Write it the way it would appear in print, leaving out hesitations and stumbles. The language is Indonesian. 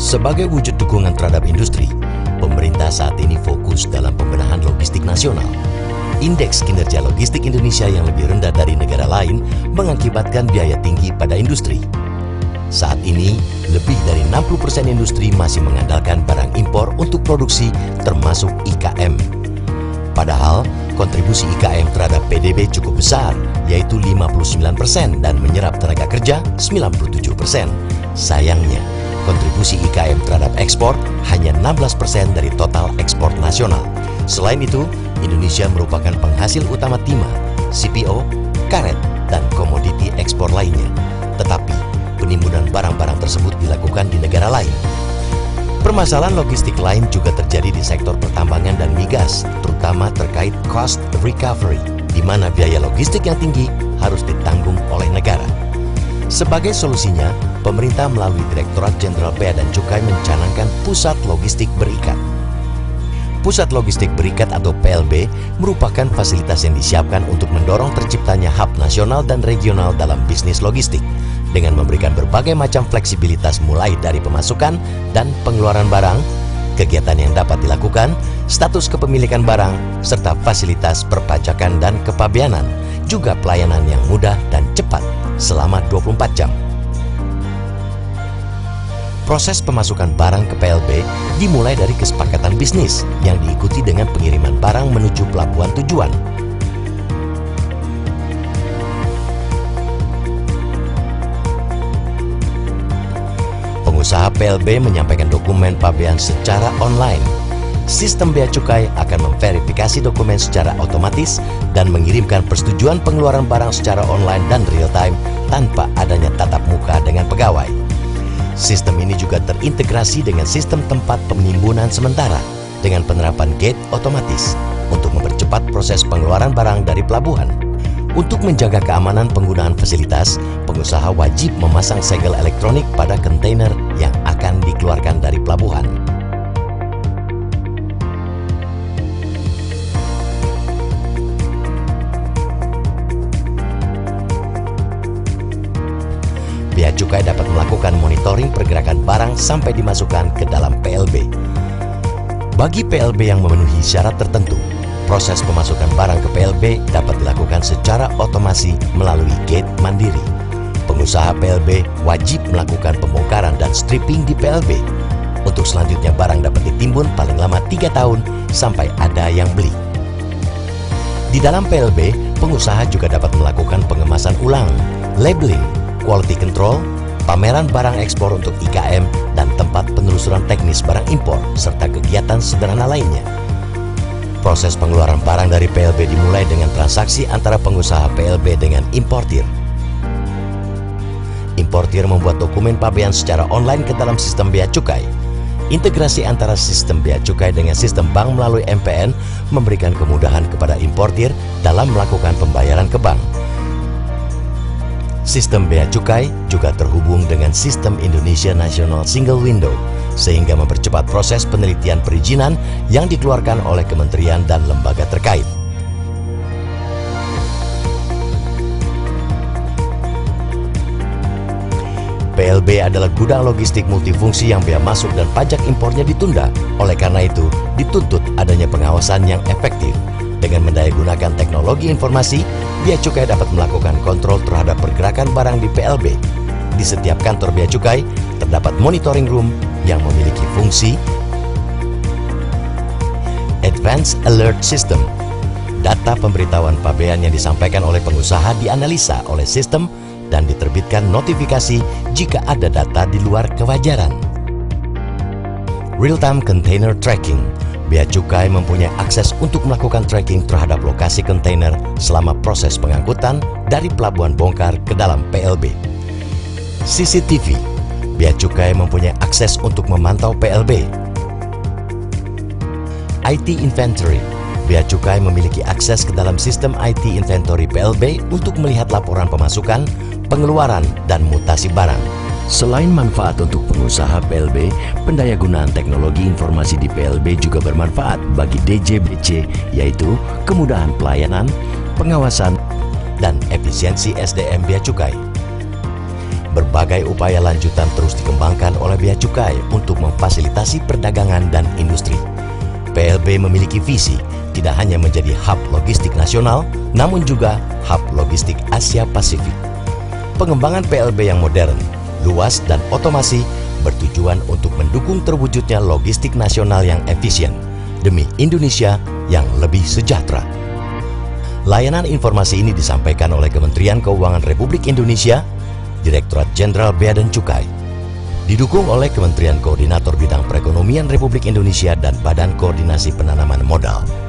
Sebagai wujud dukungan terhadap industri, pemerintah saat ini fokus dalam pembenahan logistik nasional. Indeks kinerja logistik Indonesia yang lebih rendah dari negara lain mengakibatkan biaya tinggi pada industri. Saat ini, lebih dari 60% industri masih mengandalkan barang impor untuk produksi termasuk IKM. Padahal, kontribusi IKM terhadap PDB cukup besar, yaitu 59% dan menyerap tenaga kerja 97%. Sayangnya, kontribusi IKM terhadap ekspor hanya 16% dari total ekspor nasional. Selain itu, Indonesia merupakan penghasil utama timah, CPO, karet, dan komoditi ekspor lainnya. Tetapi, penimbunan barang-barang tersebut dilakukan di negara lain. Permasalahan logistik lain juga terjadi di sektor pertambangan dan migas, terutama terkait cost recovery, di mana biaya logistik yang tinggi harus ditanggung oleh negara. Sebagai solusinya, pemerintah melalui Direktorat Jenderal Bea dan Cukai mencanangkan Pusat Logistik Berikat. Pusat Logistik Berikat atau PLB merupakan fasilitas yang disiapkan untuk mendorong terciptanya hub nasional dan regional dalam bisnis logistik dengan memberikan berbagai macam fleksibilitas mulai dari pemasukan dan pengeluaran barang, kegiatan yang dapat dilakukan, status kepemilikan barang, serta fasilitas perpajakan dan kepabeanan, juga pelayanan yang mudah dan cepat selama 24 jam. Proses pemasukan barang ke PLB dimulai dari kesepakatan bisnis yang diikuti dengan pengiriman barang menuju pelabuhan tujuan. Pengusaha PLB menyampaikan dokumen pabean secara online. Sistem Bea Cukai akan memverifikasi dokumen secara otomatis dan mengirimkan persetujuan pengeluaran barang secara online dan real time tanpa adanya tatap muka dengan pegawai. Sistem ini juga terintegrasi dengan sistem tempat penimbunan sementara dengan penerapan gate otomatis untuk mempercepat proses pengeluaran barang dari pelabuhan. Untuk menjaga keamanan penggunaan fasilitas, pengusaha wajib memasang segel elektronik pada kontainer yang akan dikeluarkan dari pelabuhan. Bea Cukai dapat melakukan monitoring pergerakan barang sampai dimasukkan ke dalam PLB. Bagi PLB yang memenuhi syarat tertentu, proses pemasukan barang ke PLB dapat dilakukan secara otomasi melalui gate mandiri. Pengusaha PLB wajib melakukan pembongkaran dan stripping di PLB. Untuk selanjutnya barang dapat ditimbun paling lama 3 tahun sampai ada yang beli. Di dalam PLB, pengusaha juga dapat melakukan pengemasan ulang, labeling, quality control, pameran barang ekspor untuk IKM, dan tempat penelusuran teknis barang impor, serta kegiatan sederhana lainnya. Proses pengeluaran barang dari PLB dimulai dengan transaksi antara pengusaha PLB dengan importir. Importir membuat dokumen pabean secara online ke dalam sistem Bea Cukai. Integrasi antara sistem Bea Cukai dengan sistem bank melalui MPN memberikan kemudahan kepada importir dalam melakukan pembayaran ke bank. Sistem Bea Cukai juga terhubung dengan sistem Indonesia National Single Window, sehingga mempercepat proses penelitian perizinan yang dikeluarkan oleh kementerian dan lembaga terkait. PLB adalah gudang logistik multifungsi yang bea masuk dan pajak impornya ditunda. Oleh karena itu, dituntut adanya pengawasan yang efektif. Dengan mendayagunakan teknologi informasi, Bea Cukai dapat melakukan kontrol terhadap pergerakan barang di PLB. Di setiap kantor Bea Cukai, terdapat monitoring room yang memiliki fungsi Advanced Alert System. Data pemberitahuan pabean yang disampaikan oleh pengusaha dianalisa oleh sistem dan diterbitkan notifikasi jika ada data di luar kewajaran. Real-time Container Tracking. Bea Cukai mempunyai akses untuk melakukan tracking terhadap lokasi kontainer selama proses pengangkutan dari pelabuhan bongkar ke dalam PLB. CCTV. Bea Cukai mempunyai akses untuk memantau PLB. IT Inventory. Bea Cukai memiliki akses ke dalam sistem IT Inventory PLB untuk melihat laporan pemasukan, pengeluaran, dan mutasi barang. Selain manfaat untuk pengusaha PLB, pendayagunaan teknologi informasi di PLB juga bermanfaat bagi DJBC, yaitu kemudahan pelayanan, pengawasan, dan efisiensi SDM Bea Cukai. Berbagai berbagai upaya lanjutan terus dikembangkan oleh Bea Cukai untuk memfasilitasi perdagangan dan industri. PLB memiliki visi tidak hanya menjadi hub logistik nasional, namun juga hub logistik Asia Pasifik. Pengembangan PLB yang modern, luas, dan otomasi bertujuan untuk mendukung terwujudnya logistik nasional yang efisien demi Indonesia yang lebih sejahtera. Layanan informasi ini disampaikan oleh Kementerian Keuangan Republik Indonesia, Direktorat Jenderal Bea dan Cukai, didukung oleh Kementerian Koordinator Bidang Perekonomian Republik Indonesia dan Badan Koordinasi Penanaman Modal.